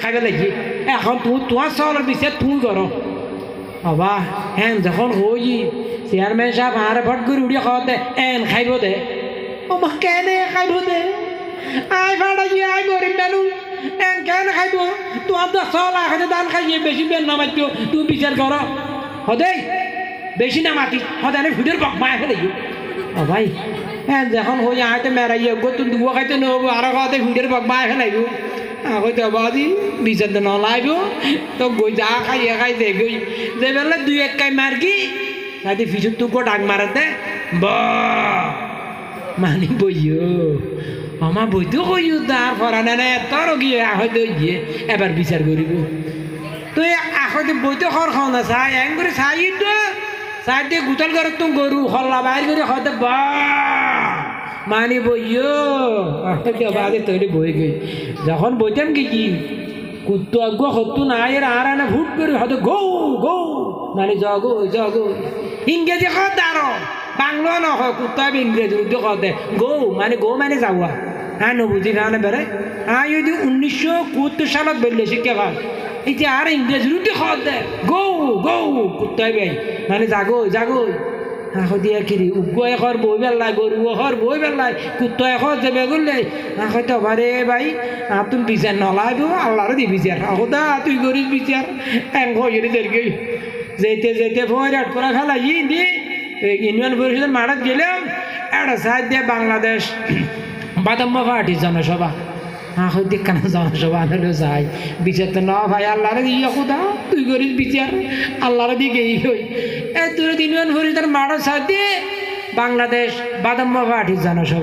খাইবে লাগি এখন তোমার চলের বিচার তুই করো বাবা হ্যাঁ যখন হই চেয়ারম্যান সাহেব হারে ভট করে উড়িয়ে খাওয়াতে এন খাইব দে ও মা কেনে খাইব দে আই ভাড়া গিয়ে আই গরিব মানুষ এন কেন খাইব তোমার তো চল আখাতে দান খাইয়ে বেশি বেন নামাইতো তুই বিচার করো হদেই বেশি না মাতি হদানে ভিডিওর বক মায় ফেলে ও ভাই হ্যাঁ যখন হই আইতে মেরাইয়ে গো তুই দুবো খাইতে নহবো আরো খাওয়াতে ভিডিওর বক মায় ফেলাইব হয়তো বাদি বিচার তো নলাইব তো গই যা খাইয়ে খাইতে গই যে বেলা দুই এক কাই মার কি সাথে ফিসুর তুকো ডাক মারাতে বা মানি বইও আমার বইতো কইও তার ফরানে না তোর গিয়ে হয়তো গিয়ে এবার বিচার করিব তুই আখতে বইতো খর খাও না চাই এং করে চাই তো চাই দিয়ে গুতল করে তো গরু হল্লা বাইর করে হয়তো বা মানি বইও বাদে তৈরি বই গই যখন বইতাম কি কুত্তু আগুয়া হতো না এর আর না ভুট করে হয়তো গো গো মানে জগো জগো ইংরেজি কত আরো বাংলা নহয় কুত্তা ইংরেজি উর্দু কতে গো মানে যাওয়া হ্যাঁ নবুঝি খানে বেড়ে হ্যাঁ যদি 1971 সালত বেরলে শিক্ষা পাস এতিয়া আর ইংরেজি উর্দু কতে গো গো কুত্তা ভাই মানে জাগো জাগো হ্যাঁ দিয়া কিরি উগ্র এখর বই বেলায় গরু এখর বই বেলায় কুত্তা এখর যাবে করলে হয়তো বারে ভাই তুমি বিচার নলাইব আল্লাহরে দি বিচার দা তুই করিস বিচার এং হয়ে দেরকে যেতে যেতে ফোয়াট করা ফেলা দিয়ে ইউনিয়ন পরিষদের মাঠত গেলাম একটা সাইড দিয়ে বাংলাদেশ বাদাম্মা পার্টির জনসভা হয়তো কেন জনসভা আনলে যাই বিচার তো না ভাই আল্লাহরে দিয়ে খুদা তুই করিস বিচার আল্লাহরে দিয়ে গেই হই তুই ইউনিয়ন পরিষদের মাঠের সাইড দিয়ে বাংলাদেশ বাদাম্মা পার্টির জনসভা